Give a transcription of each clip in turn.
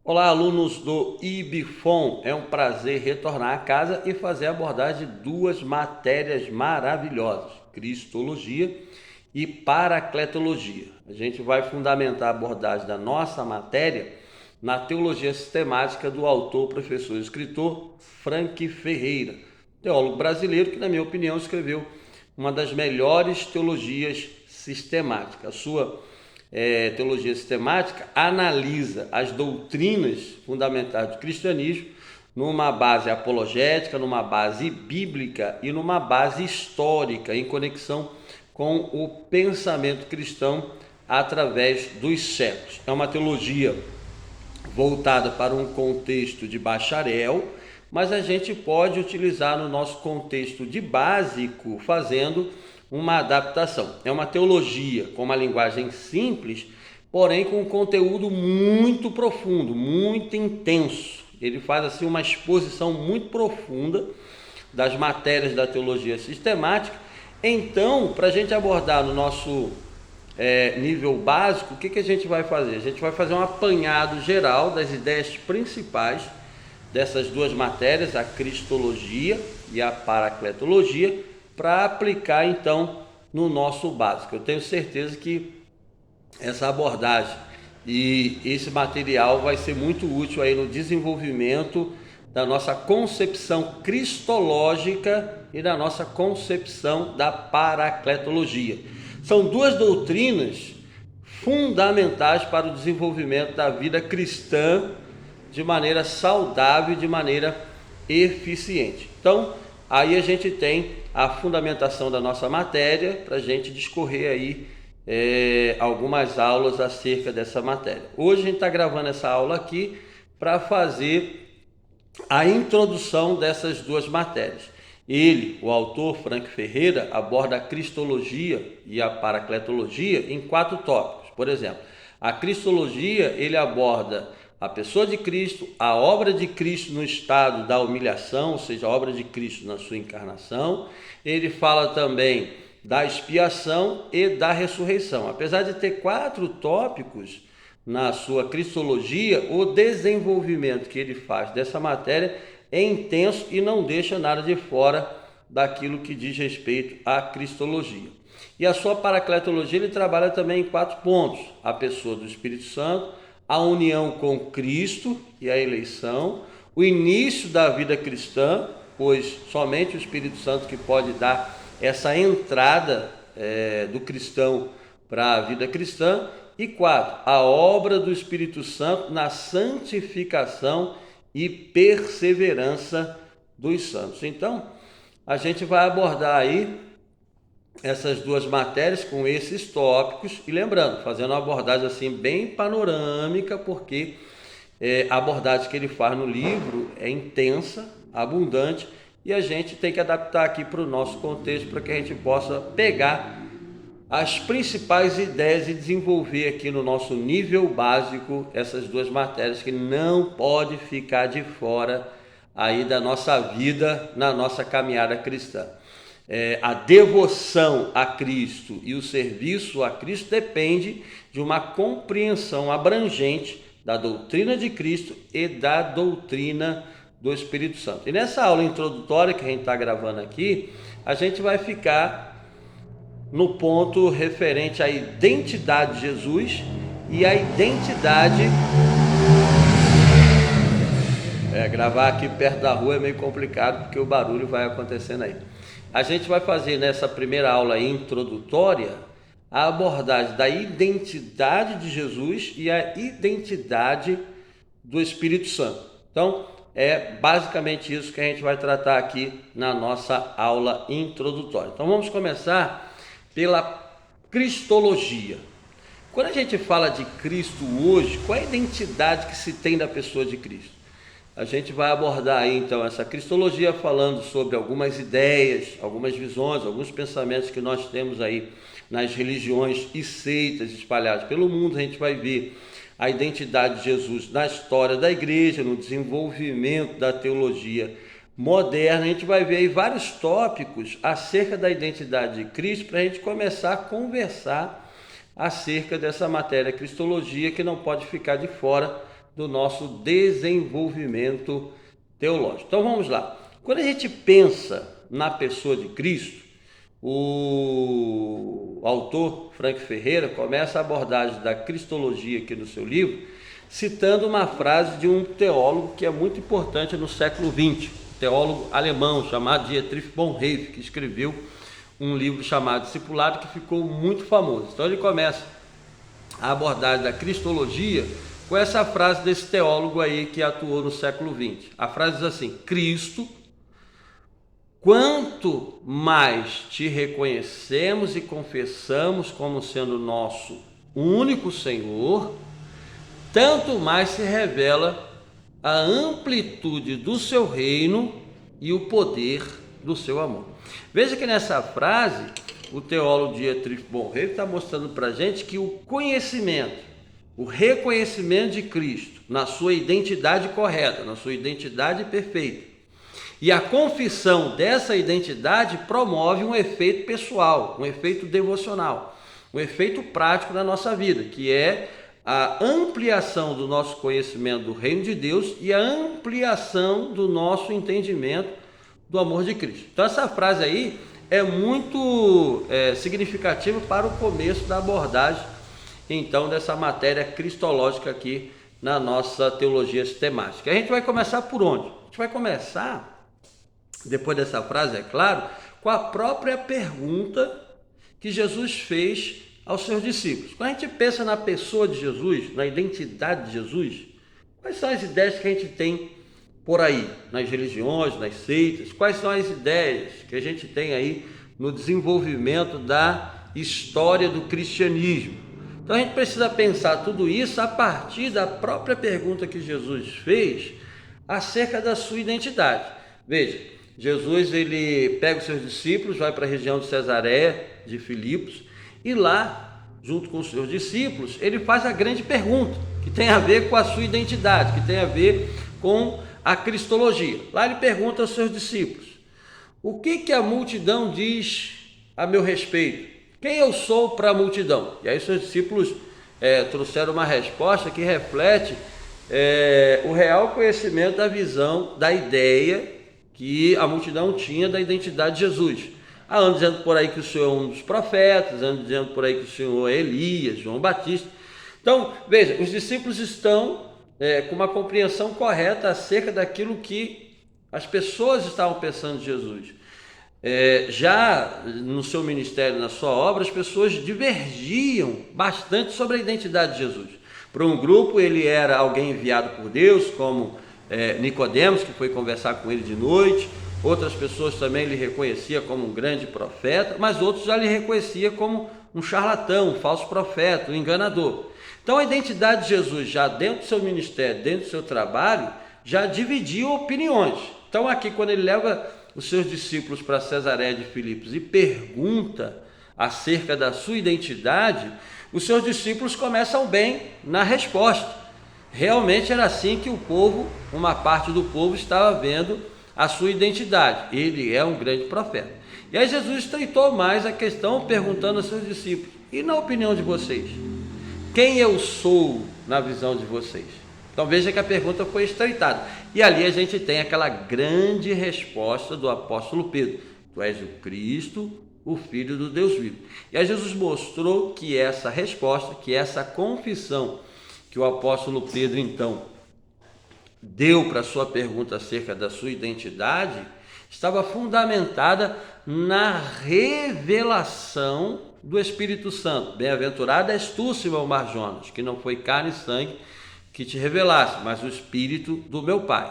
Olá, alunos do IBFON. É um prazer retornar a casa e fazer a abordagem de duas matérias maravilhosas: Cristologia e Paracletologia. A gente vai fundamentar a abordagem da nossa matéria na teologia sistemática do autor, professor e escritor Frank Ferreira, teólogo brasileiro que, na minha opinião, escreveu uma das melhores teologias sistemáticas. A sua teologia sistemática analisa as doutrinas fundamentais do cristianismo numa base apologética, numa base bíblica e numa base histórica, em conexão com o pensamento cristão através dos séculos. É uma teologia voltada para um contexto de bacharel, mas a gente pode utilizar no nosso contexto de básico, fazendo uma adaptação. É uma teologia com uma linguagem simples, porém com um conteúdo muito profundo, muito intenso. Ele faz assim uma exposição muito profunda das matérias da teologia sistemática. Então, para a gente abordar no nosso nível básico, o que a gente vai fazer? A gente vai fazer um apanhado geral das ideias principais dessas duas matérias, a Cristologia e a Paracletologia, para aplicar então no nosso básico. Eu tenho certeza que essa abordagem e esse material vai ser muito útil aí no desenvolvimento da nossa concepção cristológica e da nossa concepção da paracletologia. São duas doutrinas fundamentais para o desenvolvimento da vida cristã de maneira saudável e de maneira eficiente. Então, aí a gente tem a fundamentação da nossa matéria para a gente discorrer aí algumas aulas acerca dessa matéria. Hoje a gente está gravando essa aula aqui para fazer a introdução dessas duas matérias. Ele, o autor Frank Ferreira, aborda a cristologia e a paracletologia em 4 tópicos. Por exemplo, a cristologia ele aborda a pessoa de Cristo, a obra de Cristo no estado da humilhação, ou seja, a obra de Cristo na sua encarnação. Ele fala também da expiação e da ressurreição. Apesar de ter 4 tópicos na sua cristologia, o desenvolvimento que ele faz dessa matéria é intenso e não deixa nada de fora daquilo que diz respeito à cristologia. E a sua paracletologia ele trabalha também em 4 pontos: a pessoa do Espírito Santo, a união com Cristo e a eleição, o início da vida cristã, pois somente o Espírito Santo que pode dar essa entrada do cristão para a vida cristã, e 4, a obra do Espírito Santo na santificação e perseverança dos santos. Então, a gente vai abordar aí essas duas matérias com esses tópicos e lembrando, fazendo uma abordagem assim bem panorâmica, porque a abordagem que ele faz no livro é intensa, abundante, e a gente tem que adaptar aqui para o nosso contexto para que a gente possa pegar as principais ideias e desenvolver aqui no nosso nível básico essas duas matérias que não pode ficar de fora aí da nossa vida, na nossa caminhada cristã. A devoção a Cristo e o serviço a Cristo depende de uma compreensão abrangente da doutrina de Cristo e da doutrina do Espírito Santo. E nessa aula introdutória que a gente está gravando aqui, a gente vai ficar no ponto referente à identidade de Jesus e à identidade... gravar aqui perto da rua é meio complicado porque o barulho vai acontecendo aí. A gente vai fazer nessa primeira aula introdutória a abordagem da identidade de Jesus e a identidade do Espírito Santo. Então, é basicamente isso que a gente vai tratar aqui na nossa aula introdutória. Então, vamos começar pela cristologia. Quando a gente fala de Cristo hoje, qual é a identidade que se tem da pessoa de Cristo? A gente vai abordar aí então essa cristologia falando sobre algumas ideias, algumas visões, alguns pensamentos que nós temos aí nas religiões e seitas espalhadas pelo mundo. A gente vai ver a identidade de Jesus na história da igreja, no desenvolvimento da teologia moderna. A gente vai ver aí vários tópicos acerca da identidade de Cristo para a gente começar a conversar acerca dessa matéria cristologia que não pode ficar de fora do nosso desenvolvimento teológico. Então vamos lá. Quando a gente pensa na pessoa de Cristo, o autor Frank Ferreira começa a abordagem da cristologia aqui no seu livro, citando uma frase de um teólogo que é muito importante no século XX, teólogo alemão chamado Dietrich Bonhoeffer, que escreveu um livro chamado Discipulado, que ficou muito famoso. Então ele começa a abordagem da cristologia com essa frase desse teólogo aí que atuou no século XX. A frase diz assim: Cristo, quanto mais te reconhecemos e confessamos como sendo nosso único Senhor, tanto mais se revela a amplitude do seu reino e o poder do seu amor. Veja que nessa frase, o teólogo Dietrich Bonhoeffer está mostrando para a gente que o conhecimento, o reconhecimento de Cristo na sua identidade correta, na sua identidade perfeita, e a confissão dessa identidade promove um efeito pessoal, um efeito devocional, um efeito prático na nossa vida, que é a ampliação do nosso conhecimento do reino de Deus e a ampliação do nosso entendimento do amor de Cristo. Então essa frase aí é muito significativa para o começo da abordagem, então, dessa matéria cristológica aqui na nossa teologia sistemática. A gente vai começar por onde? A gente vai começar, depois dessa frase, é claro, com a própria pergunta que Jesus fez aos seus discípulos. Quando a gente pensa na pessoa de Jesus, na identidade de Jesus, quais são as ideias que a gente tem por aí, nas religiões, nas seitas? Quais são as ideias que a gente tem aí no desenvolvimento da história do cristianismo? Então a gente precisa pensar tudo isso a partir da própria pergunta que Jesus fez acerca da sua identidade. Veja, Jesus ele pega os seus discípulos, vai para a região de Cesareia de Filipos, e lá, junto com os seus discípulos, ele faz a grande pergunta, que tem a ver com a sua identidade, que tem a ver com a cristologia. Lá ele pergunta aos seus discípulos: o que a multidão diz a meu respeito? Quem eu sou para a multidão? E aí seus discípulos trouxeram uma resposta que reflete o real conhecimento da visão, da ideia que a multidão tinha da identidade de Jesus. Andam dizendo por aí que o Senhor é um dos profetas, andam dizendo por aí que o Senhor é Elias, João Batista. Então, veja, os discípulos estão com uma compreensão correta acerca daquilo que as pessoas estavam pensando de Jesus. Já no seu ministério, na sua obra, as pessoas divergiam bastante sobre a identidade de Jesus. Para um grupo, ele era alguém enviado por Deus, como Nicodemos, que foi conversar com ele de noite. Outras pessoas também lhe reconheciam como um grande profeta, mas outros já lhe reconheciam como um charlatão, um falso profeta, um enganador. Então a identidade de Jesus, já dentro do seu ministério, dentro do seu trabalho, já dividia opiniões. Então aqui, quando ele leva os seus discípulos para Cesareia de Filipos e pergunta acerca da sua identidade, os seus discípulos começam bem na resposta. Realmente era assim que o povo, uma parte do povo, estava vendo a sua identidade. Ele é um grande profeta. E aí Jesus estreitou mais a questão, perguntando aos seus discípulos: e na opinião de vocês? Quem eu sou na visão de vocês? Então veja que a pergunta foi estreitada. E ali a gente tem aquela grande resposta do apóstolo Pedro: tu és o Cristo, o Filho do Deus vivo. E aí Jesus mostrou que essa resposta, que essa confissão que o apóstolo Pedro então deu para a sua pergunta acerca da sua identidade, estava fundamentada na revelação do Espírito Santo. Bem-aventurado és tu, Simão Bar-Jonas, que não foi carne e sangue que te revelasse, mas o Espírito do meu Pai.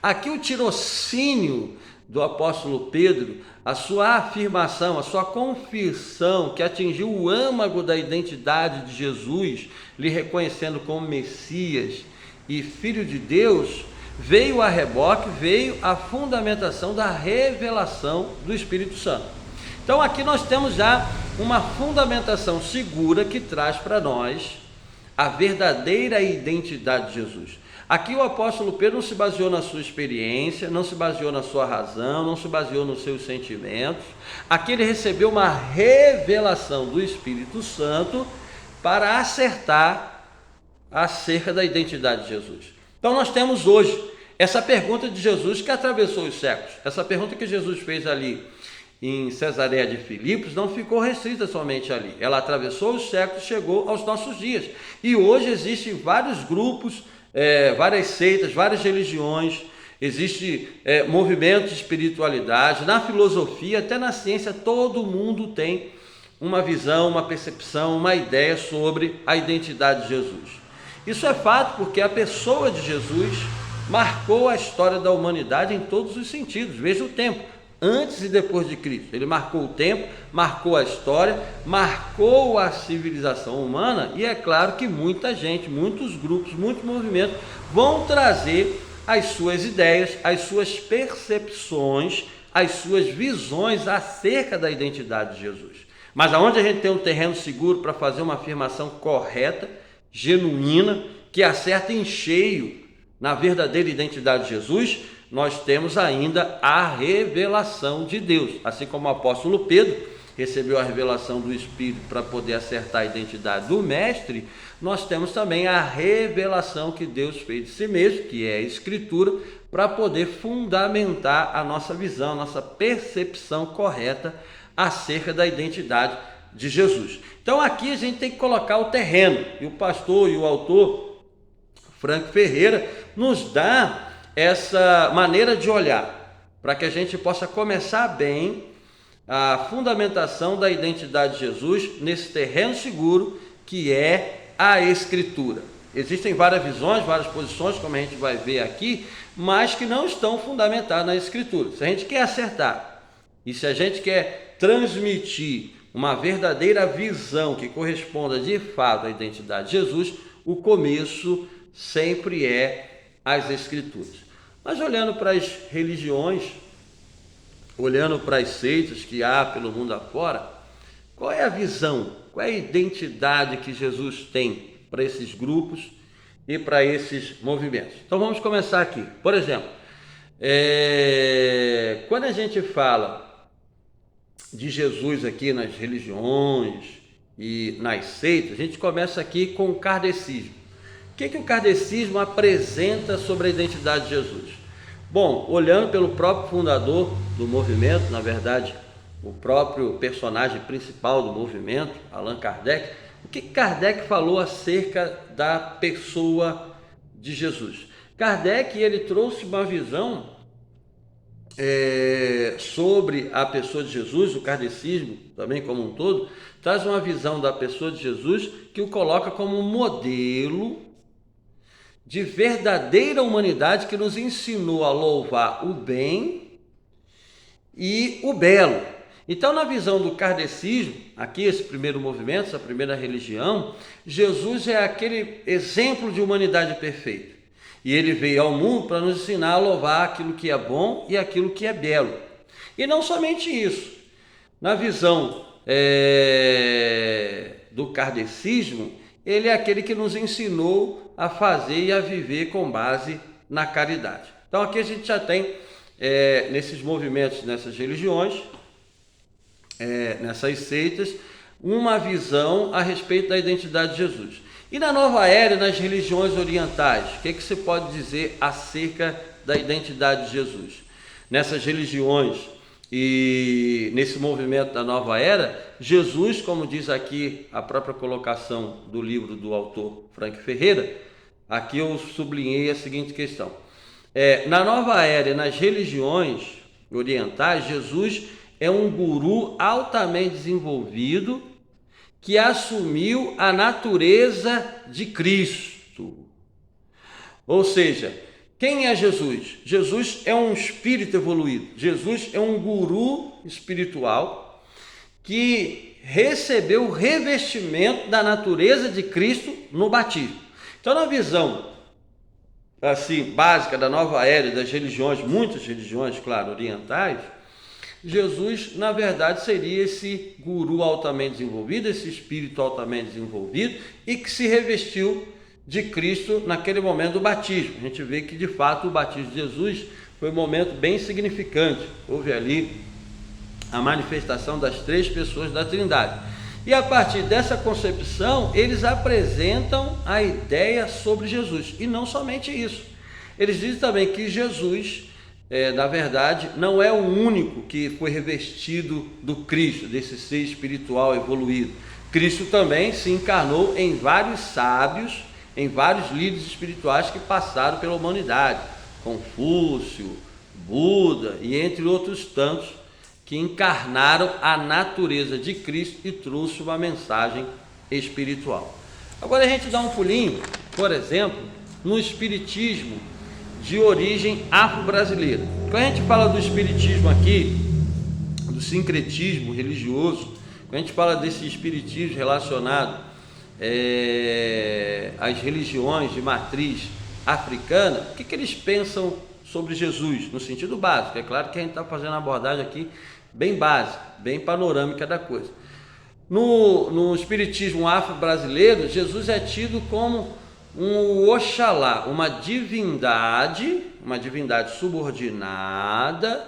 Aqui o tirocínio do apóstolo Pedro, a sua afirmação, a sua confissão que atingiu o âmago da identidade de Jesus, lhe reconhecendo como Messias e Filho de Deus, veio a reboque, veio a fundamentação da revelação do Espírito Santo. Então aqui nós temos já uma fundamentação segura que traz para nós a verdadeira identidade de Jesus. Aqui o apóstolo Pedro não se baseou na sua experiência, não se baseou na sua razão, não se baseou nos seus sentimentos. Aqui ele recebeu uma revelação do Espírito Santo para acertar acerca da identidade de Jesus. Então nós temos hoje essa pergunta de Jesus que atravessou os séculos. Essa pergunta que Jesus fez ali em Cesareia de Filipos não ficou restrita somente ali. Ela atravessou os séculos e chegou aos nossos dias. E hoje existem vários grupos, várias seitas, várias religiões, existem movimentos de espiritualidade, na filosofia, até na ciência, todo mundo tem uma visão, uma percepção, uma ideia sobre a identidade de Jesus. Isso é fato porque a pessoa de Jesus marcou a história da humanidade em todos os sentidos, veja o tempo, antes e depois de Cristo. Ele marcou o tempo, marcou a história, marcou a civilização humana, e é claro que muita gente, muitos grupos, muitos movimentos vão trazer as suas ideias, as suas percepções, as suas visões acerca da identidade de Jesus. Mas aonde a gente tem um terreno seguro para fazer uma afirmação correta, genuína, que acerta em cheio na verdadeira identidade de Jesus, nós temos ainda a revelação de Deus. Assim como o apóstolo Pedro recebeu a revelação do Espírito para poder acertar a identidade do Mestre, nós temos também a revelação que Deus fez de si mesmo, que é a Escritura, para poder fundamentar a nossa visão, a nossa percepção correta acerca da identidade de Jesus. Então aqui a gente tem que colocar o terreno, e o pastor e o autor Frank Ferreira nos dá essa maneira de olhar, para que a gente possa começar bem a fundamentação da identidade de Jesus nesse terreno seguro que é a Escritura. Existem várias visões, várias posições, como a gente vai ver aqui, mas que não estão fundamentadas na Escritura. Se a gente quer acertar e se a gente quer transmitir uma verdadeira visão que corresponda de fato à identidade de Jesus, o começo sempre é as Escrituras. Mas olhando para as religiões, olhando para as seitas que há pelo mundo afora, qual é a visão, qual é a identidade que Jesus tem para esses grupos e para esses movimentos? Então vamos começar aqui. Por exemplo, quando a gente fala de Jesus aqui nas religiões e nas seitas, a gente começa aqui com o kardecismo. O que o kardecismo apresenta sobre a identidade de Jesus? Bom, olhando pelo próprio fundador do movimento, na verdade, o próprio personagem principal do movimento, Allan Kardec, o que Kardec falou acerca da pessoa de Jesus? Kardec, ele trouxe uma visão sobre a pessoa de Jesus, o kardecismo também como um todo, traz uma visão da pessoa de Jesus que o coloca como um modelo de verdadeira humanidade que nos ensinou a louvar o bem e o belo. Então, na visão do kardecismo, aqui esse primeiro movimento, essa primeira religião, Jesus é aquele exemplo de humanidade perfeita. E ele veio ao mundo para nos ensinar a louvar aquilo que é bom e aquilo que é belo. E não somente isso. Na visão do kardecismo, ele é aquele que nos ensinou a fazer e a viver com base na caridade. Então aqui a gente já tem, nesses movimentos, nessas religiões, nessas seitas, uma visão a respeito da identidade de Jesus. E na nova era, nas religiões orientais, o que se pode dizer acerca da identidade de Jesus? Nessas religiões e nesse movimento da nova era, Jesus, como diz aqui a própria colocação do livro do autor Frank Ferreira, aqui eu sublinhei a seguinte questão. Na nova era e nas religiões orientais, Jesus é um guru altamente desenvolvido que assumiu a natureza de Cristo. Ou seja, quem é Jesus? Jesus é um espírito evoluído. Jesus é um guru espiritual que recebeu o revestimento da natureza de Cristo no batismo. Então, na visão assim básica da nova era e das religiões, muitas religiões, claro, orientais, Jesus, na verdade, seria esse guru altamente desenvolvido, esse espírito altamente desenvolvido e que se revestiu de Cristo naquele momento do batismo. A gente vê que, de fato, o batismo de Jesus foi um momento bem significante. Houve ali a manifestação das três pessoas da Trindade. E a partir dessa concepção, eles apresentam a ideia sobre Jesus. E não somente isso. Eles dizem também que Jesus, na verdade, não é o único que foi revestido do Cristo, desse ser espiritual evoluído. Cristo também se encarnou em vários sábios, em vários líderes espirituais que passaram pela humanidade. Confúcio, Buda e entre outros tantos que encarnaram a natureza de Cristo e trouxe uma mensagem espiritual. Agora a gente dá um pulinho, por exemplo, no espiritismo de origem afro-brasileira. Quando a gente fala do espiritismo aqui, do sincretismo religioso, quando a gente fala desse espiritismo relacionado às religiões de matriz africana, o que eles pensam sobre Jesus, no sentido básico? É claro que a gente está fazendo uma abordagem aqui bem básica, bem panorâmica da coisa. No espiritismo afro-brasileiro, Jesus é tido como um Oxalá, uma divindade subordinada,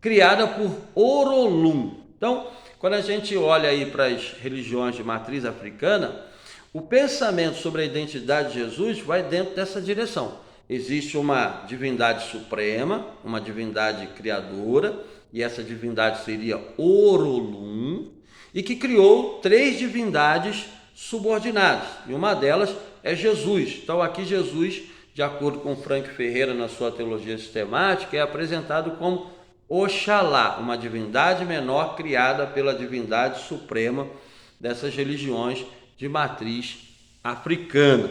criada por Orolum. Então, quando a gente olha aí para as religiões de matriz africana, o pensamento sobre a identidade de Jesus vai dentro dessa direção. Existe uma divindade suprema, uma divindade criadora, e essa divindade seria Orolum, e que criou 3 divindades subordinadas, e uma delas é Jesus. Então aqui Jesus, de acordo com Frank Ferreira na sua teologia sistemática, é apresentado como Oxalá, uma divindade menor criada pela divindade suprema dessas religiões de matriz africana.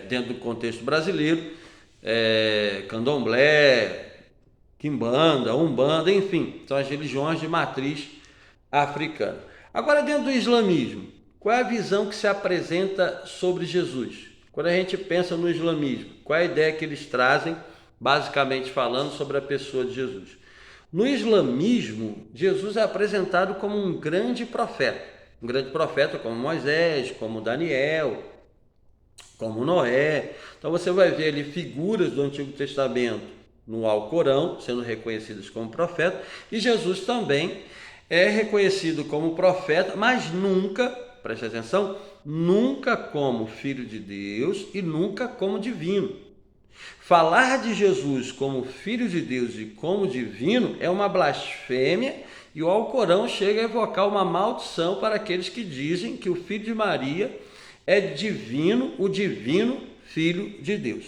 Dentro do contexto brasileiro, Candomblé, Quimbanda, Umbanda, enfim, são as religiões de matriz africana. Agora, dentro do islamismo, qual é a visão que se apresenta sobre Jesus? Quando a gente pensa no islamismo, qual é a ideia que eles trazem, basicamente falando, sobre a pessoa de Jesus? No islamismo, Jesus é apresentado como um grande profeta como Moisés, como Daniel, como Noé. Então você vai ver ali figuras do Antigo Testamento no Alcorão, sendo reconhecidas como profeta, e Jesus também é reconhecido como profeta, mas nunca, preste atenção, nunca como filho de Deus e nunca como divino. Falar de Jesus como filho de Deus e como divino é uma blasfêmia, e o Alcorão chega a evocar uma maldição para aqueles que dizem que o filho de Maria é divino, o divino filho de Deus.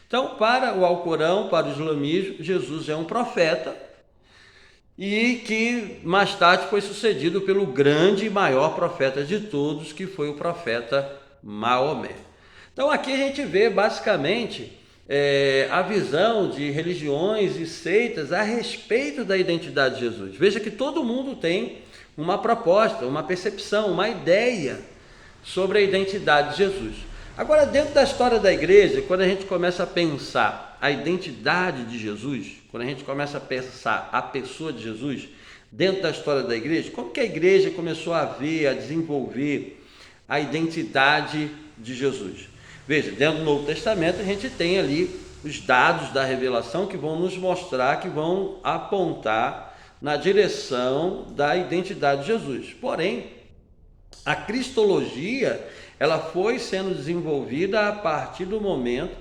Então, para o Alcorão, para o islamismo, Jesus é um profeta e que mais tarde foi sucedido pelo grande e maior profeta de todos, que foi o profeta Maomé. Então aqui a gente vê basicamente a visão de religiões e seitas a respeito da identidade de Jesus. Veja que todo mundo tem uma proposta, uma percepção, uma ideia sobre a identidade de Jesus. Agora, dentro da história da igreja, quando a gente começa a pensar a identidade de Jesus, quando a gente começa a pensar a pessoa de Jesus, dentro da história da igreja, como que a igreja começou a ver, a desenvolver a identidade de Jesus? Veja, dentro do Novo Testamento a gente tem ali os dados da revelação que vão nos mostrar, que vão apontar na direção da identidade de Jesus. Porém, a cristologia, ela foi sendo desenvolvida a partir do momento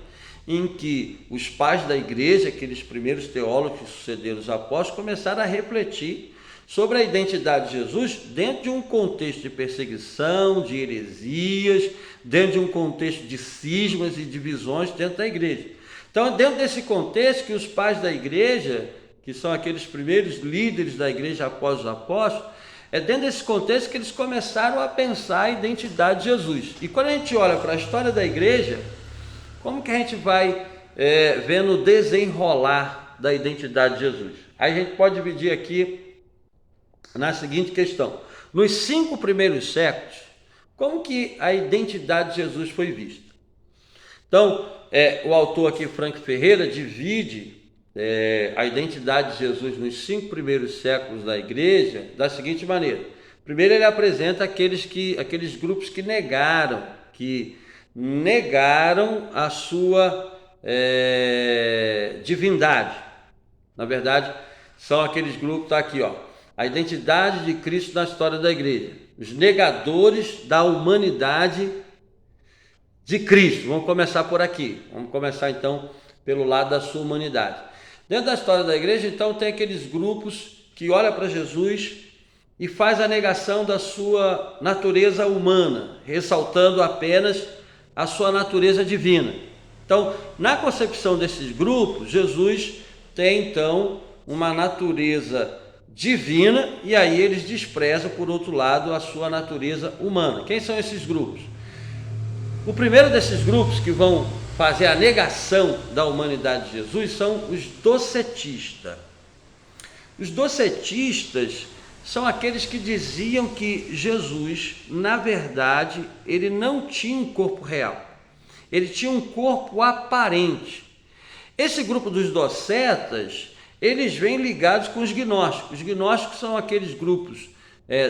em que os pais da igreja, aqueles primeiros teólogos que sucederam os apóstolos, começaram a refletir sobre a identidade de Jesus dentro de um contexto de perseguição, de heresias, dentro de um contexto de cismas e divisões dentro da igreja. Então, dentro desse contexto que os pais da igreja, que são aqueles primeiros líderes da igreja após os apóstolos, é dentro desse contexto que eles começaram a pensar a identidade de Jesus. E quando a gente olha para a história da igreja, como que a gente vai vendo o desenrolar da identidade de Jesus? Aí a gente pode dividir aqui na seguinte questão: nos 5 primeiros séculos, como que a identidade de Jesus foi vista? Então, o autor aqui, Frank Ferreira, divide a identidade de Jesus nos 5 primeiros séculos da igreja da seguinte maneira. Primeiro, ele apresenta aqueles grupos que negaram a sua divindade. Na verdade, são aqueles grupos, está aqui, ó, a identidade de Cristo na história da igreja. os negadores da humanidade de Cristo. Vamos começar por aqui. Vamos começar então pelo lado da sua humanidade. Dentro da história da igreja, então, tem aqueles grupos que olham para Jesus e faz a negação da sua natureza humana, ressaltando apenas a sua natureza divina. Então, na concepção desses grupos, Jesus tem então uma natureza divina e aí eles desprezam, por outro lado, a sua natureza humana. Quem são esses grupos? O primeiro desses grupos que vão fazer a negação da humanidade de Jesus são os docetistas. Os docetistas são aqueles que diziam que Jesus, na verdade, ele não tinha um corpo real. Ele tinha um corpo aparente. Esse grupo dos docetas, eles vêm ligados com os gnósticos. Os gnósticos são aqueles grupos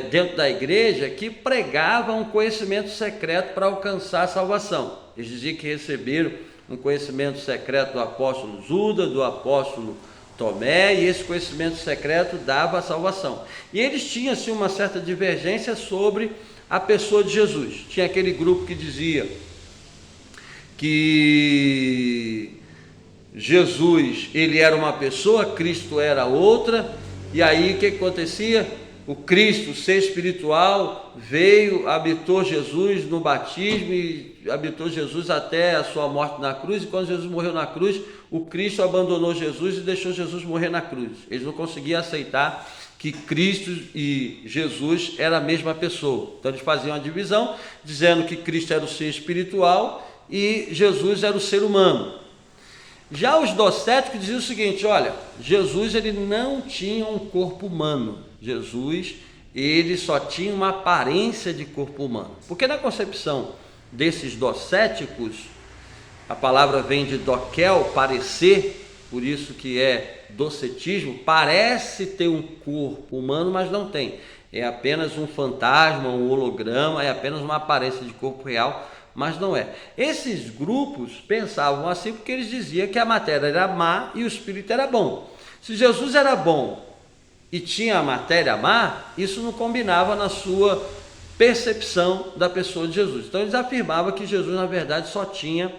dentro da igreja que pregavam um conhecimento secreto para alcançar a salvação. Eles diziam que receberam um conhecimento secreto do apóstolo Judas, do apóstolo Tomé, e esse conhecimento secreto dava a salvação. E eles tinham assim uma certa divergência sobre a pessoa de Jesus. Tinha aquele grupo que dizia que Jesus, ele era uma pessoa, Cristo era outra, e aí o que acontecia? O Cristo, ser espiritual, veio, habitou Jesus no batismo e habitou Jesus até a sua morte na cruz, e quando Jesus morreu na cruz, o Cristo abandonou Jesus e deixou Jesus morrer na cruz. Eles não conseguiam aceitar que Cristo e Jesus era a mesma pessoa. Então eles faziam a divisão, dizendo que Cristo era o ser espiritual e Jesus era o ser humano. Já os docéticos diziam o seguinte: olha, Jesus ele não tinha um corpo humano. Jesus ele só tinha uma aparência de corpo humano. Porque na concepção desses docéticos, a palavra vem de doquel, parecer, por isso que é docetismo, parece ter um corpo humano, mas não tem. É apenas um fantasma, um holograma, é apenas uma aparência de corpo real, mas não é. Esses grupos pensavam assim porque eles diziam que a matéria era má e o espírito era bom. Se Jesus era bom e tinha a matéria má, isso não combinava na sua percepção da pessoa de Jesus. Então eles afirmavam que Jesus na verdade só tinha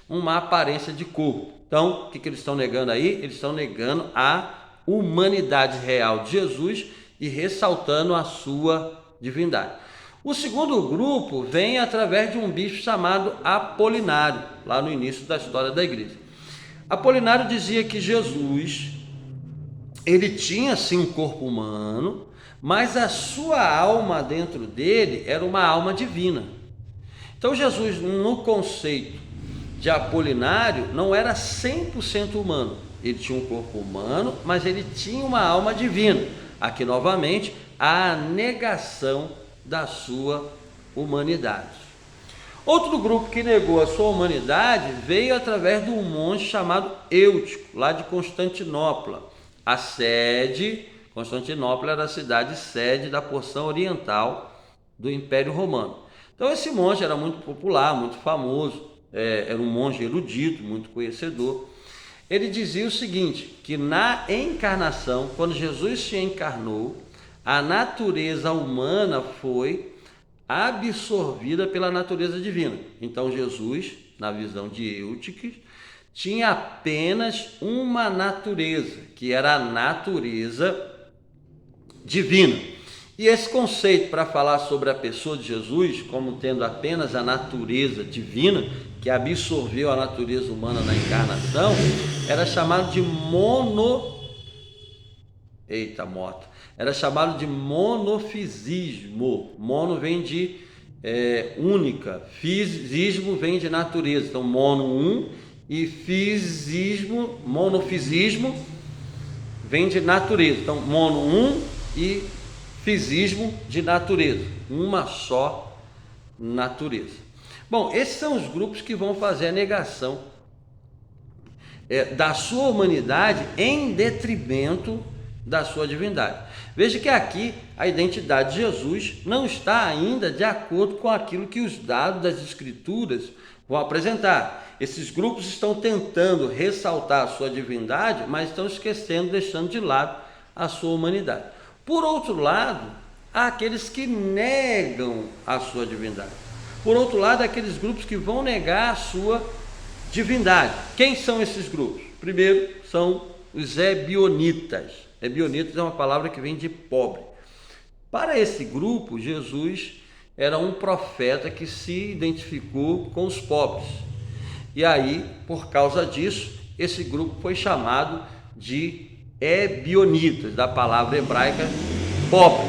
uma aparência de corpo. Então o que eles estão negando aí? Eles estão negando a humanidade real de Jesus e ressaltando a sua divindade. O segundo grupo vem através de um bispo chamado Apolinário, lá no início da história da igreja. Apolinário dizia que Jesus, ele tinha sim um corpo humano, mas a sua alma dentro dele era uma alma divina. Então Jesus, no conceito de Apolinário, não era 100% humano. Ele tinha um corpo humano, mas ele tinha uma alma divina. Aqui novamente, a negação da sua humanidade. Outro grupo que negou a sua humanidade veio através de um monge chamado Eutico, lá de Constantinopla. A sede, Constantinopla era a cidade sede da porção oriental do Império Romano. Então esse monge era muito popular, muito famoso, era um monge erudito, muito conhecedor. Ele dizia o seguinte, que na encarnação, quando Jesus se encarnou, a natureza humana foi absorvida pela natureza divina. Então Jesus, na visão de Eutiques, tinha apenas uma natureza, que era a natureza divina. E esse conceito para falar sobre a pessoa de Jesus, como tendo apenas a natureza divina, que absorveu a natureza humana na encarnação, era chamado de era chamado de monofisismo. Mono vem de única, fisismo vem de natureza. Então mono, um, e fisismo, monofisismo vem de natureza. Então mono, um, e fisismo de natureza, uma só natureza. Bom, esses são os grupos que vão fazer a negação da sua humanidade em detrimento da sua divindade. Veja que aqui a identidade de Jesus não está ainda de acordo com aquilo que os dados das Escrituras vão apresentar. Esses grupos estão tentando ressaltar a sua divindade, mas estão esquecendo, deixando de lado a sua humanidade. Por outro lado, há aqueles que negam a sua divindade. Por outro lado, há aqueles grupos que vão negar a sua divindade. Quem são esses grupos? Primeiro, são os ebionitas. Ebionitas é uma palavra que vem de pobre. Para esse grupo, Jesus era um profeta que se identificou com os pobres. E aí, por causa disso, esse grupo foi chamado de ebionitas, da palavra hebraica pobre.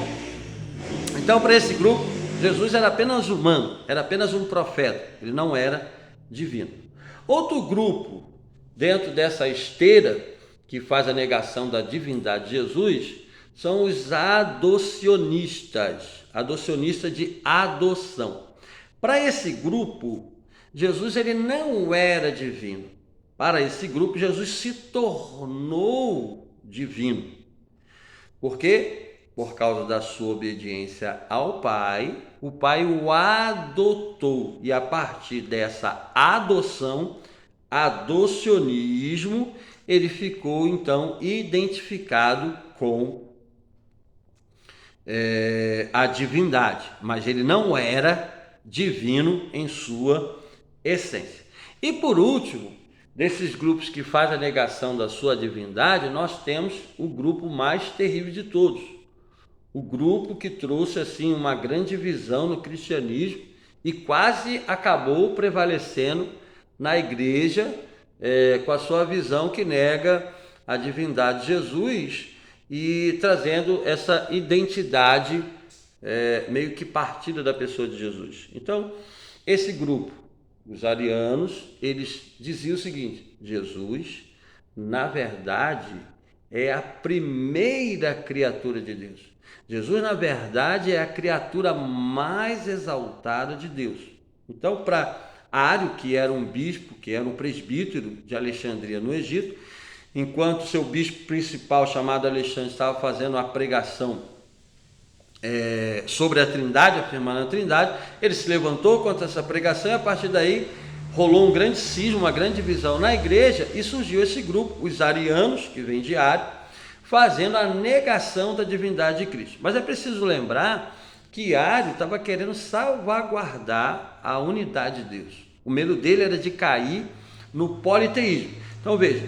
Então, para esse grupo, Jesus era apenas humano, era apenas um profeta, ele não era divino. Outro grupo, dentro dessa esteira que faz a negação da divindade de Jesus, são os adocionistas, adocionistas de adoção. Para esse grupo, Jesus ele não era divino. Para esse grupo, Jesus se tornou divino. Por quê? Por causa da sua obediência ao Pai, o Pai o adotou. E a partir dessa adoção, adocionismo, ele ficou então identificado com a divindade, mas ele não era divino em sua essência. E por último, desses grupos que fazem a negação da sua divindade, nós temos o grupo mais terrível de todos, o grupo que trouxe assim uma grande divisão no cristianismo e quase acabou prevalecendo na igreja com a sua visão que nega a divindade de Jesus e trazendo essa identidade meio que partida da pessoa de Jesus. Então, esse grupo, os arianos, eles diziam o seguinte: Jesus, na verdade, é a primeira criatura de Deus. Jesus, na verdade, é a criatura mais exaltada de Deus. Então, para Ário, que era um bispo, que era um presbítero de Alexandria no Egito, enquanto seu bispo principal, chamado Alexandre, estava fazendo uma pregação sobre a Trindade, afirmando a Trindade, ele se levantou contra essa pregação e a partir daí rolou um grande cisma, uma grande divisão na igreja e surgiu esse grupo, os arianos, que vem de Ário, fazendo a negação da divindade de Cristo. Mas é preciso lembrar que Ário estava querendo salvaguardar a unidade de Deus. O medo dele era de cair no politeísmo. Então veja,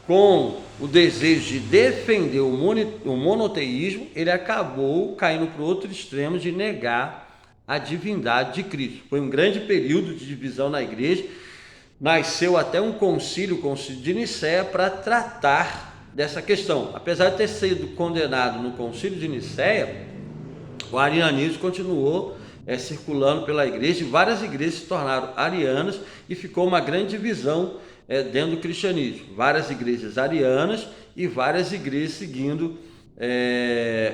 com o desejo de defender o monoteísmo, ele acabou caindo para o outro extremo de negar a divindade de Cristo. Foi um grande período de divisão na igreja, nasceu até um concílio, o concílio de Nicéia, para tratar dessa questão. Apesar de ter sido condenado no concílio de Nicéia, o arianismo continuou circulando pela igreja e várias igrejas se tornaram arianas e ficou uma grande divisão dentro do cristianismo. Várias igrejas arianas e várias igrejas seguindo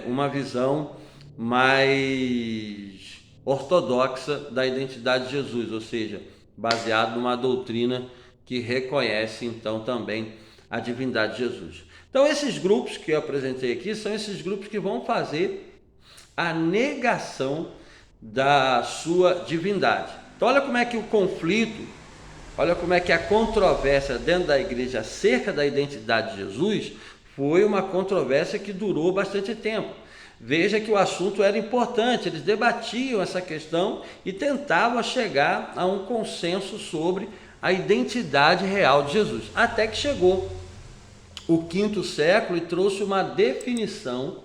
uma visão mais ortodoxa da identidade de Jesus, ou seja, baseado numa doutrina que reconhece então também a divindade de Jesus. Então esses grupos que eu apresentei aqui são esses grupos que vão fazer a negação da sua divindade. Então olha como é que o conflito, olha como é que a controvérsia dentro da igreja acerca da identidade de Jesus foi uma controvérsia que durou bastante tempo. Veja que o assunto era importante, eles debatiam essa questão e tentavam chegar a um consenso sobre a identidade real de Jesus. Até que chegou o quinto século e trouxe uma definição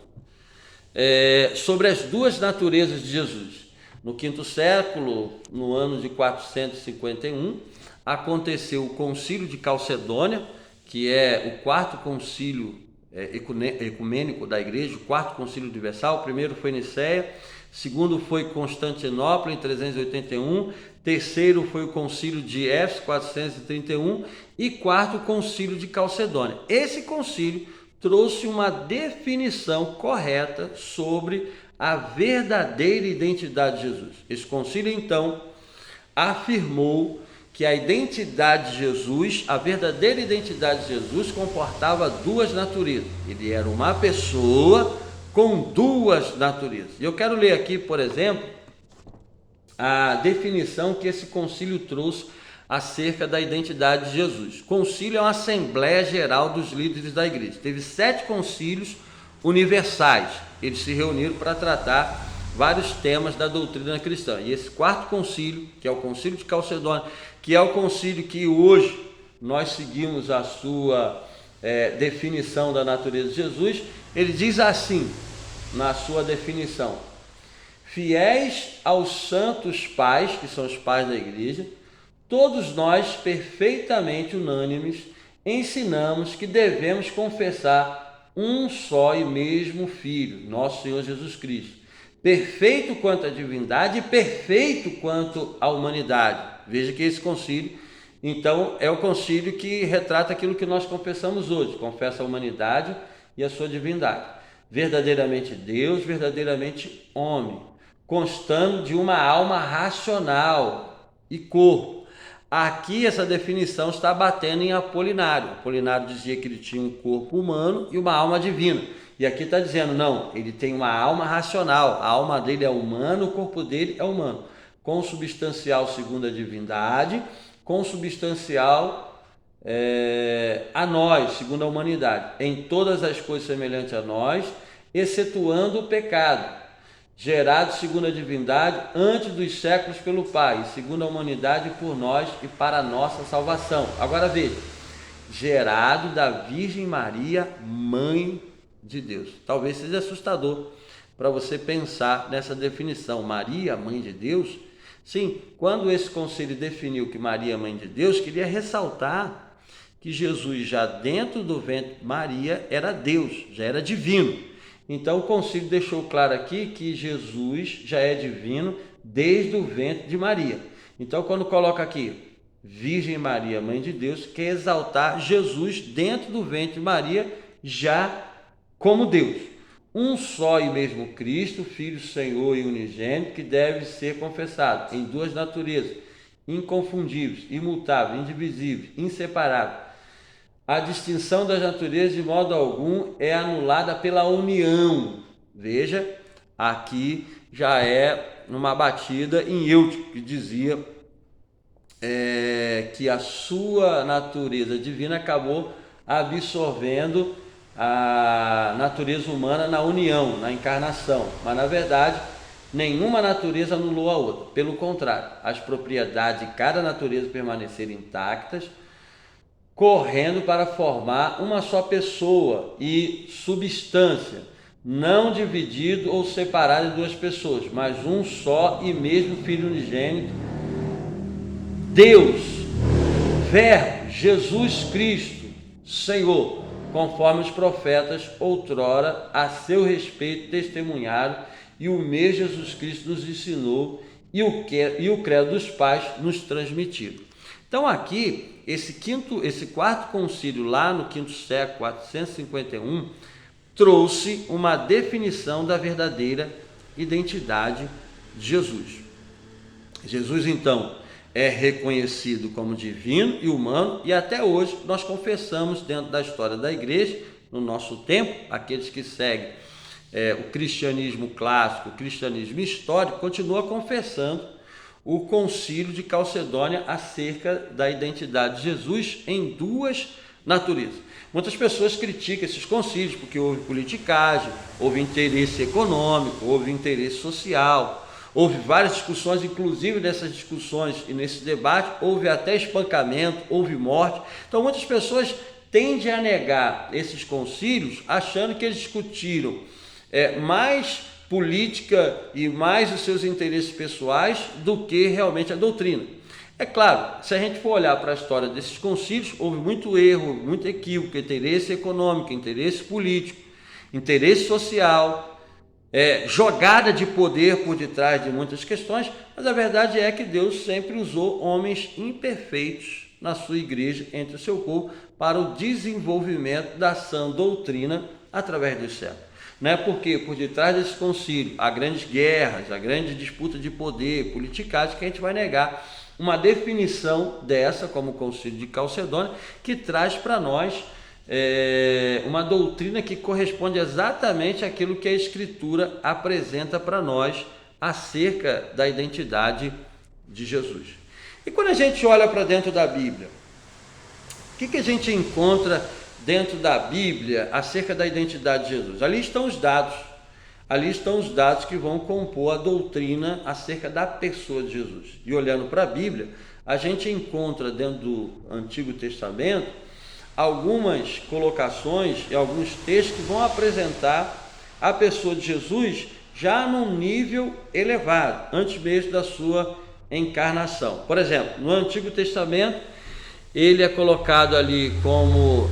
sobre as duas naturezas de Jesus. No quinto século, no ano de 451, aconteceu o concílio de Calcedônia, que é o quarto concílio ecumênico da igreja, o quarto concílio universal. O primeiro foi Nicéia, o segundo foi Constantinopla, em 381, terceiro foi o concílio de Éfeso, 431, e quarto, o concílio de Calcedônia. Esse concílio trouxe uma definição correta sobre a verdadeira identidade de Jesus. Esse concílio, então, afirmou que a identidade de Jesus, a verdadeira identidade de Jesus, comportava duas naturezas. Ele era uma pessoa com duas naturezas. E eu quero ler aqui, por exemplo, a definição que esse concílio trouxe acerca da identidade de Jesus. Concílio é uma assembleia geral dos líderes da igreja. Teve 7 concílios universais. Eles se reuniram para tratar vários temas da doutrina cristã. E esse quarto concílio, que é o concílio de Calcedônia, que é o concílio que hoje nós seguimos a sua definição da natureza de Jesus, ele diz assim, na sua definição: fiéis aos santos pais, que são os pais da igreja, todos nós, perfeitamente unânimes, ensinamos que devemos confessar um só e mesmo Filho, nosso Senhor Jesus Cristo, perfeito quanto à divindade e perfeito quanto à humanidade. Veja que esse concílio, então, é o concílio que retrata aquilo que nós confessamos hoje, confessa a humanidade e a sua divindade. Verdadeiramente Deus, verdadeiramente homem, constando de uma alma racional e corpo. Aqui essa definição está batendo em Apolinário. Apolinário dizia que ele tinha um corpo humano e uma alma divina. E aqui está dizendo, não, ele tem uma alma racional, a alma dele é humana, o corpo dele é humano, consubstancial segundo a divindade, consubstancial a nós, segundo a humanidade, em todas as coisas semelhantes a nós, excetuando o pecado, gerado segundo a divindade antes dos séculos pelo Pai, segundo a humanidade por nós e para a nossa salvação. Agora veja, gerado da Virgem Maria, Mãe de Deus. Talvez seja assustador para você pensar nessa definição, Maria, Mãe de Deus. Sim, quando esse concílio definiu que Maria é Mãe de Deus, queria ressaltar que Jesus já dentro do ventre de Maria era Deus, já era divino. Então o concílio deixou claro aqui que Jesus já é divino desde o ventre de Maria. Então quando coloca aqui Virgem Maria, Mãe de Deus, quer exaltar Jesus dentro do ventre de Maria já como Deus. Um só e mesmo Cristo, Filho, Senhor e unigênito, que deve ser confessado em duas naturezas, inconfundíveis, imutáveis, indivisíveis, inseparáveis. A distinção das naturezas de modo algum é anulada pela união. Veja, aqui já é numa batida em Eutico, que dizia que a sua natureza divina acabou absorvendo a natureza humana na união, na encarnação, mas na verdade nenhuma natureza anulou a outra, pelo contrário, as propriedades de cada natureza permaneceram intactas, correndo para formar uma só pessoa e substância, não dividido ou separado em duas pessoas, mas um só e mesmo Filho unigênito, Deus, Verbo, Jesus Cristo, Senhor, conforme os profetas outrora a seu respeito testemunharam, e o mesmo Jesus Cristo nos ensinou, e o credo dos pais nos transmitiram. Então aqui, esse quarto concílio lá no quinto século, 451, trouxe uma definição da verdadeira identidade de Jesus. Jesus então é reconhecido como divino e humano, e até hoje nós confessamos dentro da história da igreja, no nosso tempo, aqueles que seguem o cristianismo clássico, o cristianismo histórico, continua confessando o concílio de Calcedônia acerca da identidade de Jesus em duas naturezas. Muitas pessoas criticam esses concílios porque houve politicagem, houve interesse econômico, houve interesse social, houve várias discussões, inclusive nessas discussões e nesse debate, houve até espancamento, houve morte. Então muitas pessoas tendem a negar esses concílios, achando que eles discutiram mais política e mais os seus interesses pessoais do que realmente a doutrina. É claro, se a gente for olhar para a história desses concílios, houve muito erro, muito equívoco, interesse econômico, interesse político, interesse social, jogada de poder por detrás de muitas questões, mas a verdade é que Deus sempre usou homens imperfeitos na sua igreja, entre o seu povo, para o desenvolvimento da sã doutrina através dos séculos. Não é porque por detrás desse concílio há grandes guerras, há grande disputa de poder, politicagem, que a gente vai negar uma definição dessa, como o concílio de Calcedônia, que traz para nós uma doutrina que corresponde exatamente àquilo que a Escritura apresenta para nós acerca da identidade de Jesus. E quando a gente olha para dentro da Bíblia, o que a gente encontra dentro da Bíblia acerca da identidade de Jesus? Ali estão os dados que vão compor a doutrina acerca da pessoa de Jesus. E olhando para a Bíblia, a gente encontra dentro do Antigo Testamento algumas colocações e alguns textos que vão apresentar a pessoa de Jesus já num nível elevado, antes mesmo da sua encarnação. Por exemplo, no Antigo Testamento, ele é colocado ali como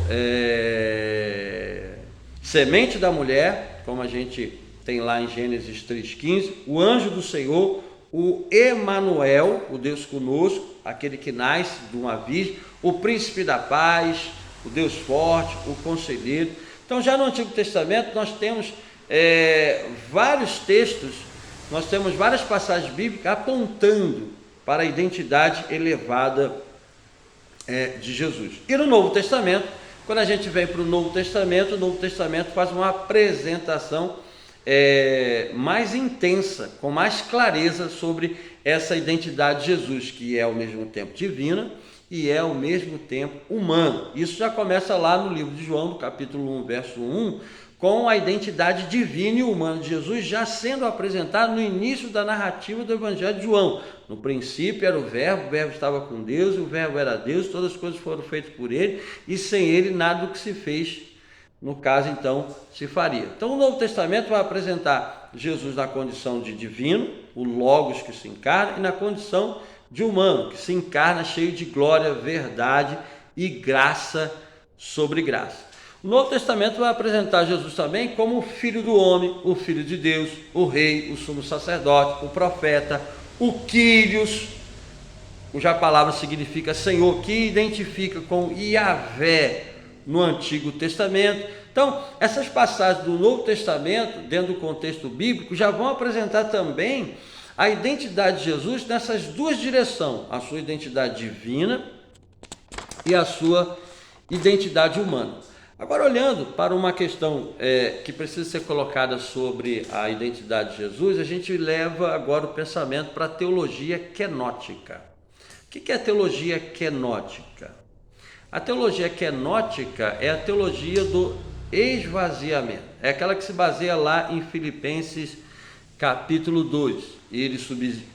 semente da mulher, como a gente tem lá em Gênesis 3,15, o anjo do Senhor, o Emanuel, o Deus conosco, aquele que nasce de uma virgem, o príncipe da paz, o Deus forte, o conselheiro. Então, já no Antigo Testamento, nós temos vários textos, nós temos várias passagens bíblicas apontando para a identidade elevada de Jesus. E no Novo Testamento, quando a gente vem para o Novo Testamento faz uma apresentação mais intensa, com mais clareza sobre essa identidade de Jesus, que é ao mesmo tempo divina e é ao mesmo tempo humano. Isso já começa lá no livro de João, no capítulo 1, verso 1, com a identidade divina e humana de Jesus já sendo apresentado no início da narrativa do Evangelho de João. No princípio era o Verbo estava com Deus, e o Verbo era Deus, todas as coisas foram feitas por ele, e sem ele nada do que se fez, no caso então, se faria. Então o Novo Testamento vai apresentar Jesus na condição de divino, o Logos que se encarna, e na condição de humano, que se encarna cheio de glória, verdade e graça sobre graça. O Novo Testamento vai apresentar Jesus também como o Filho do homem, o Filho de Deus, o Rei, o Sumo Sacerdote, o Profeta, o Kyrios, cuja palavra significa Senhor, que identifica com Yahvé no Antigo Testamento. Então, essas passagens do Novo Testamento, dentro do contexto bíblico, já vão apresentar também a identidade de Jesus nessas duas direções, a sua identidade divina e a sua identidade humana. Agora, olhando para uma questão que precisa ser colocada sobre a identidade de Jesus, a gente leva agora o pensamento para a teologia quenótica. O que é a teologia quenótica? A teologia quenótica é a teologia do esvaziamento. É aquela que se baseia lá em Filipenses capítulo 2.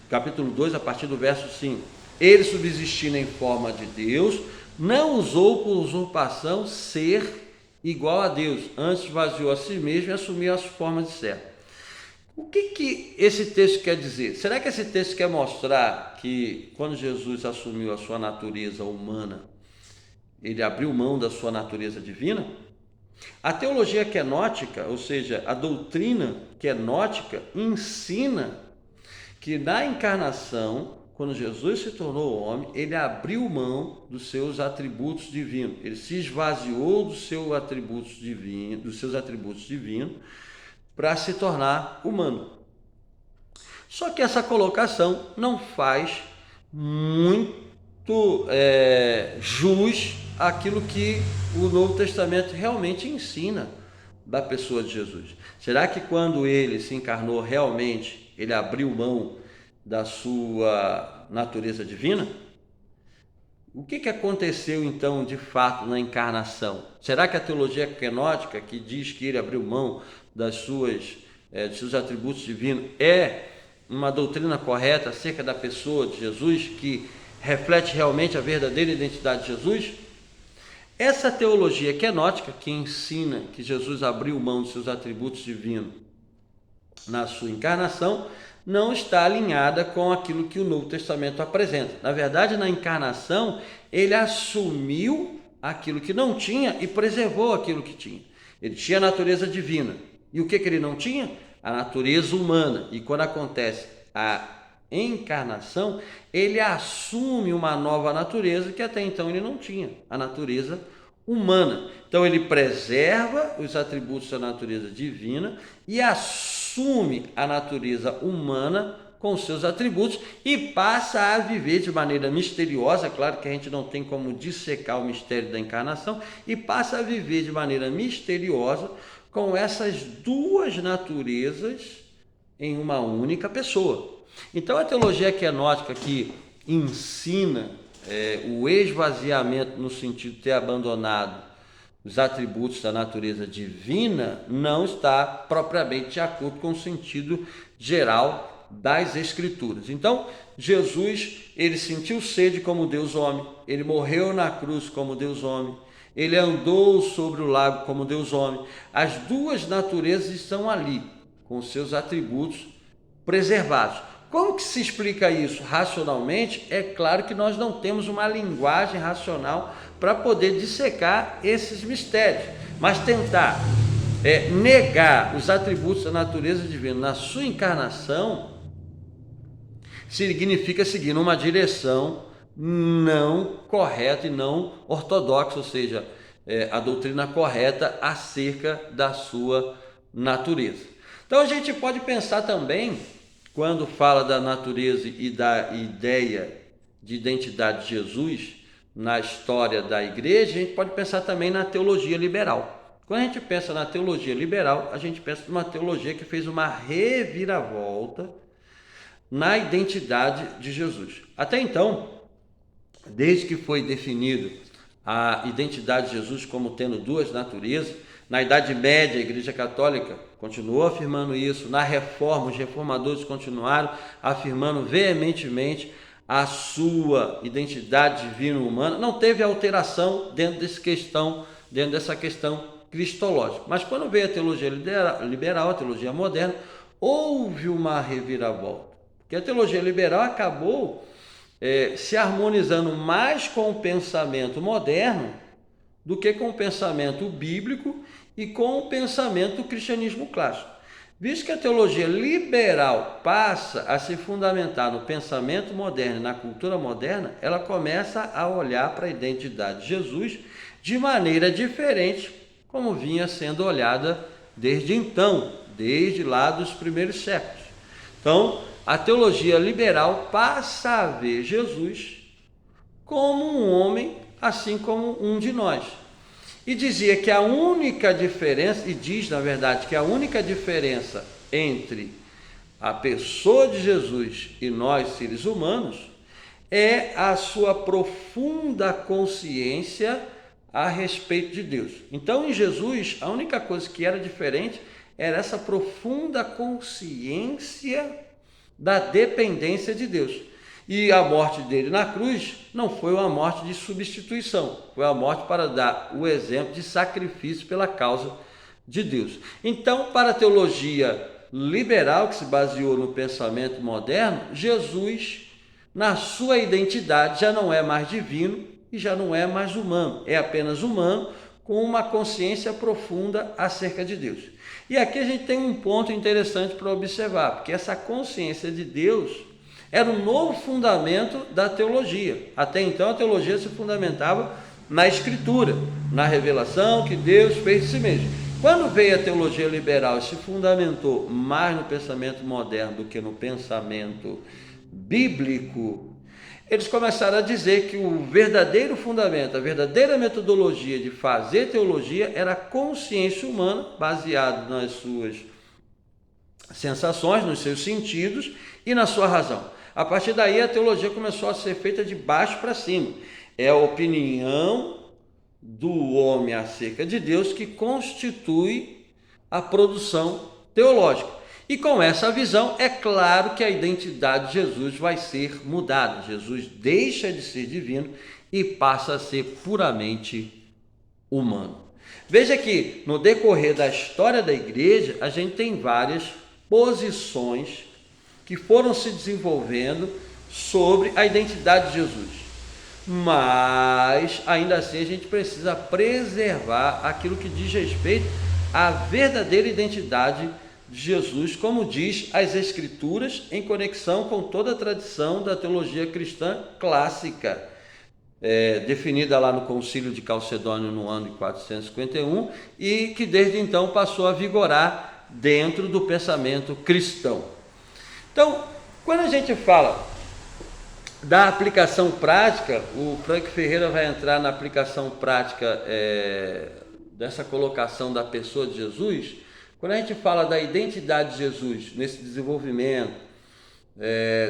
Capítulo 2, a partir do verso 5. Ele, subsistindo em forma de Deus, não usou por usurpação ser igual a Deus, antes esvaziou a si mesmo e assumiu as formas de servo. O que esse texto quer dizer? Será que esse texto quer mostrar que quando Jesus assumiu a sua natureza humana, ele abriu mão da sua natureza divina? A teologia quenótica, ou seja, a doutrina quenótica, ensina que na encarnação, quando Jesus se tornou homem, ele abriu mão dos seus atributos divinos. Ele se esvaziou dos seus atributos divinos para se tornar humano. Só que essa colocação não faz muito jus àquilo que o Novo Testamento realmente ensina da pessoa de Jesus. Será que quando ele se encarnou realmente, ele abriu mão da sua natureza divina? O que aconteceu então de fato na encarnação? Será que a teologia quenótica, que diz que ele abriu mão dos seus atributos divinos, é uma doutrina correta acerca da pessoa de Jesus, que reflete realmente a verdadeira identidade de Jesus? Essa teologia quenótica, que ensina que Jesus abriu mão dos seus atributos divinos na sua encarnação, não está alinhada com aquilo que o Novo Testamento apresenta. Na verdade, na encarnação, ele assumiu aquilo que não tinha e preservou aquilo que tinha. Ele tinha a natureza divina. E o que ele não tinha? A natureza humana. E quando acontece a encarnação, ele assume uma nova natureza que até então ele não tinha, a natureza humana. Então ele preserva os atributos da natureza divina e assume a natureza humana com seus atributos e passa a viver de maneira misteriosa. Claro que a gente não tem como dissecar o mistério da encarnação, e passa a viver de maneira misteriosa com essas duas naturezas em uma única pessoa. Então a teologia quenótica, que ensina o esvaziamento no sentido de ter abandonado os atributos da natureza divina, não está propriamente de acordo com o sentido geral das Escrituras. Então, Jesus, ele sentiu sede como Deus homem, ele morreu na cruz como Deus homem, ele andou sobre o lago como Deus homem. As duas naturezas estão ali, com seus atributos preservados. Como que se explica isso racionalmente? É claro que nós não temos uma linguagem racional para poder dissecar esses mistérios, mas tentar negar os atributos da natureza divina na sua encarnação significa seguir numa direção não correta e não ortodoxa, ou seja, a doutrina correta acerca da sua natureza. Então a gente pode pensar também, quando fala da natureza e da ideia de identidade de Jesus na história da igreja, a gente pode pensar também na teologia liberal. Quando a gente pensa na teologia liberal, a gente pensa numa teologia que fez uma reviravolta na identidade de Jesus. Até então, desde que foi definido a identidade de Jesus como tendo duas naturezas, na Idade Média, a Igreja Católica continuou afirmando isso, na Reforma, os reformadores continuaram afirmando veementemente a sua identidade divina humana. Não teve alteração dentro dessa questão cristológica. Mas quando veio a teologia liberal, a teologia moderna, houve uma reviravolta. Porque a teologia liberal acabou se harmonizando mais com o pensamento moderno do que com o pensamento bíblico e com o pensamento do cristianismo clássico. Visto que a teologia liberal passa a se fundamentar no pensamento moderno e na cultura moderna, ela começa a olhar para a identidade de Jesus de maneira diferente, como vinha sendo olhada desde então, desde lá dos primeiros séculos. Então, a teologia liberal passa a ver Jesus como um homem, assim como um de nós. E dizia que a única diferença, e diz na verdade que a única diferença entre a pessoa de Jesus e nós, seres humanos, é a sua profunda consciência a respeito de Deus. Então, em Jesus, a única coisa que era diferente era essa profunda consciência da dependência de Deus. E a morte dele na cruz não foi uma morte de substituição, foi a morte para dar o exemplo de sacrifício pela causa de Deus. Então, para a teologia liberal, que se baseou no pensamento moderno, Jesus, na sua identidade, já não é mais divino e já não é mais humano, é apenas humano com uma consciência profunda acerca de Deus. E aqui a gente tem um ponto interessante para observar, porque essa consciência de Deus era um novo fundamento da teologia. Até então a teologia se fundamentava na Escritura, na revelação que Deus fez de si mesmo. Quando veio a teologia liberal e se fundamentou mais no pensamento moderno do que no pensamento bíblico, eles começaram a dizer que o verdadeiro fundamento, a verdadeira metodologia de fazer teologia era a consciência humana, baseado nas suas sensações, nos seus sentidos e na sua razão. A partir daí a teologia começou a ser feita de baixo para cima. É a opinião do homem acerca de Deus que constitui a produção teológica. E com essa visão, é claro que a identidade de Jesus vai ser mudada. Jesus deixa de ser divino e passa a ser puramente humano. Veja que no decorrer da história da igreja, a gente tem várias posições que foram se desenvolvendo sobre a identidade de Jesus. Mas, ainda assim, a gente precisa preservar aquilo que diz respeito à verdadeira identidade de Jesus, como diz as Escrituras, em conexão com toda a tradição da teologia cristã clássica, definida lá no Concílio de Calcedônio no ano de 451 e que desde então passou a vigorar dentro do pensamento cristão. Então, quando a gente fala da aplicação prática, o Frank Ferreira vai entrar na aplicação prática dessa colocação da pessoa de Jesus. Quando a gente fala da identidade de Jesus nesse desenvolvimento,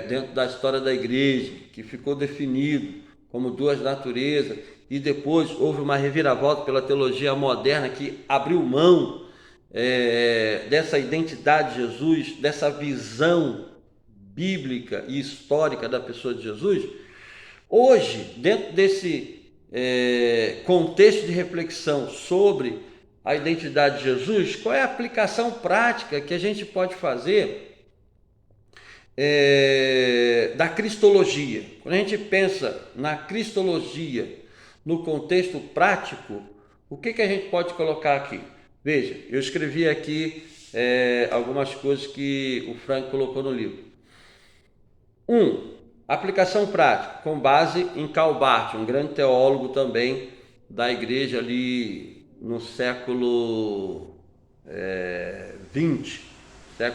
dentro da história da igreja, que ficou definido como duas naturezas, e depois houve uma reviravolta pela teologia moderna que abriu mão dessa identidade de Jesus, dessa visão bíblica e histórica da pessoa de Jesus. Hoje, dentro desse contexto de reflexão sobre a identidade de Jesus, qual é a aplicação prática que a gente pode fazer da cristologia? Quando a gente pensa na cristologia no contexto prático, o que a gente pode colocar aqui? Veja, eu escrevi aqui algumas coisas que o Frank colocou no livro. Aplicação prática, com base em Karl Barth, um grande teólogo também da igreja ali no século XX,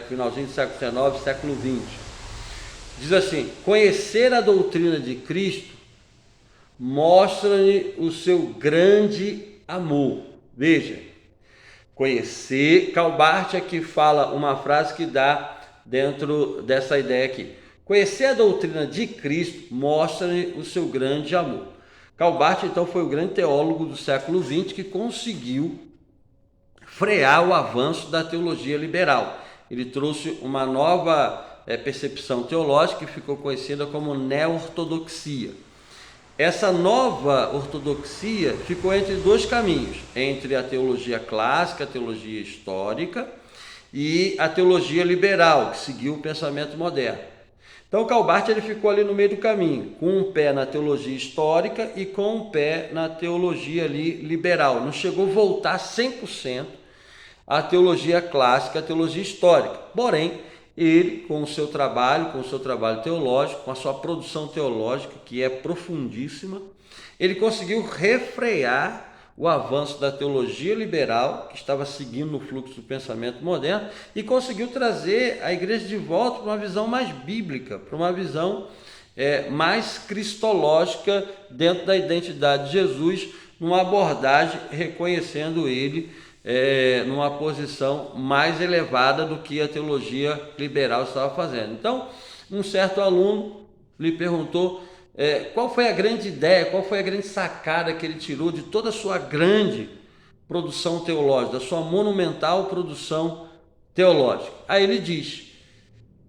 finalzinho do século XIX, século XX. Diz assim: conhecer a doutrina de Cristo mostra-lhe o seu grande amor. Veja, conhecer, Karl Barth aqui fala uma frase que dá dentro dessa ideia aqui. Conhecer a doutrina de Cristo mostra-lhe o seu grande amor. Karl Barth, então, foi o grande teólogo do século XX que conseguiu frear o avanço da teologia liberal. Ele trouxe uma nova percepção teológica que ficou conhecida como neo-ortodoxia. Essa nova ortodoxia ficou entre dois caminhos, entre a teologia clássica, a teologia histórica e a teologia liberal, que seguiu o pensamento moderno. Então, Karl Barth ele ficou ali no meio do caminho, com um pé na teologia histórica e com um pé na teologia ali liberal. Não chegou a voltar 100% à teologia clássica, à teologia histórica. Porém, ele, com o seu trabalho teológico, com a sua produção teológica, que é profundíssima, ele conseguiu refrear o avanço da teologia liberal, que estava seguindo no fluxo do pensamento moderno, e conseguiu trazer a igreja de volta para uma visão mais bíblica, para uma visão mais cristológica dentro da identidade de Jesus, numa abordagem reconhecendo ele numa posição mais elevada do que a teologia liberal estava fazendo. Então, um certo aluno lhe perguntou qual foi a grande ideia, qual foi a grande sacada que ele tirou de toda a sua grande produção teológica, da sua monumental produção teológica. Aí ele diz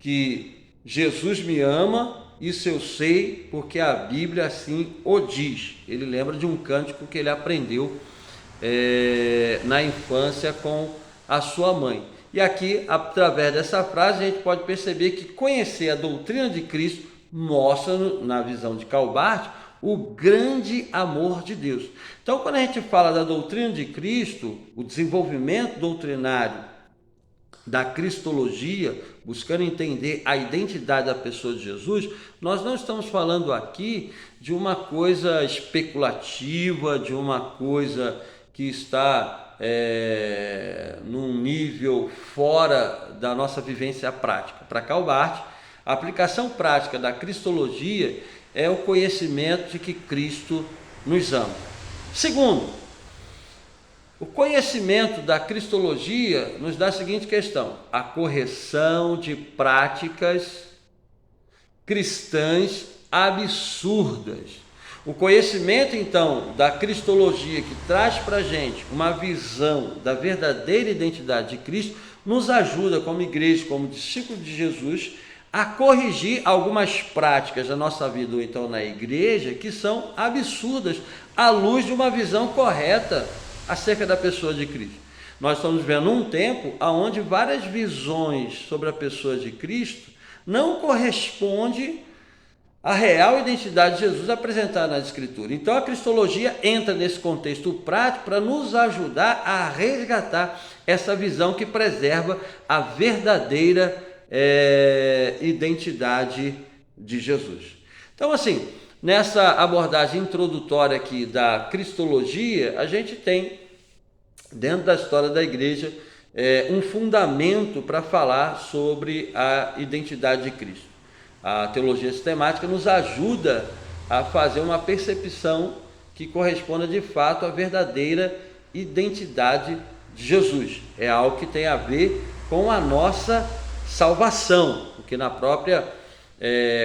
que Jesus me ama, isso eu sei porque a Bíblia assim o diz. Ele lembra de um cântico que ele aprendeu na infância com a sua mãe. E aqui, através dessa frase, a gente pode perceber que conhecer a doutrina de Cristo mostra, na visão de Karl Barth, o grande amor de Deus. Então, quando a gente fala da doutrina de Cristo, o desenvolvimento doutrinário da cristologia, buscando entender a identidade da pessoa de Jesus, nós não estamos falando aqui de uma coisa especulativa, de uma coisa que está num nível fora da nossa vivência prática. Para Karl Barth, a aplicação prática da cristologia é o conhecimento de que Cristo nos ama. Segundo, o conhecimento da cristologia nos dá a seguinte questão: a correção de práticas cristãs absurdas. O conhecimento, então, da cristologia, que traz para a gente uma visão da verdadeira identidade de Cristo, nos ajuda, como igreja, como discípulos de Jesus, a corrigir algumas práticas da nossa vida, ou então na igreja, que são absurdas, à luz de uma visão correta acerca da pessoa de Cristo. Nós estamos vendo um tempo onde várias visões sobre a pessoa de Cristo não correspondem à real identidade de Jesus apresentada nas Escrituras. Então a cristologia entra nesse contexto prático para nos ajudar a resgatar essa visão que preserva a verdadeira identidade de Jesus. Então, assim, nessa abordagem introdutória aqui da cristologia, a gente tem, dentro da história da igreja, um fundamento para falar sobre a identidade de Cristo. A teologia sistemática nos ajuda a fazer uma percepção que corresponda de fato à verdadeira identidade de Jesus. É algo que tem a ver com a nossa salvação, porque na própria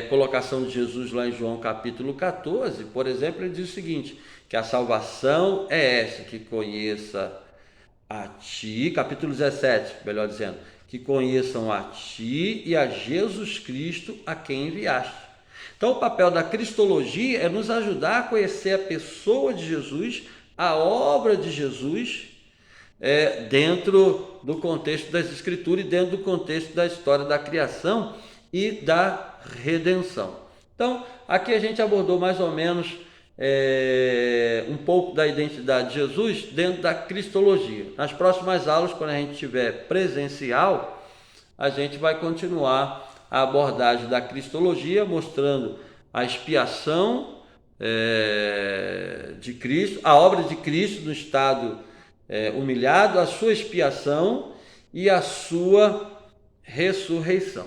colocação de Jesus lá em João capítulo 14, por exemplo, ele diz o seguinte, que a salvação é essa, que conheça a ti, capítulo 17, melhor dizendo, que conheçam a ti e a Jesus Cristo a quem enviaste. Então o papel da cristologia é nos ajudar a conhecer a pessoa de Jesus, a obra de Jesus, dentro do contexto das Escrituras e dentro do contexto da história da criação e da redenção. Então, aqui a gente abordou mais ou menos um pouco da identidade de Jesus dentro da cristologia. Nas próximas aulas, quando a gente tiver presencial, a gente vai continuar a abordagem da cristologia, mostrando a expiação de Cristo, a obra de Cristo no estado humilhado, a sua expiação e a sua ressurreição.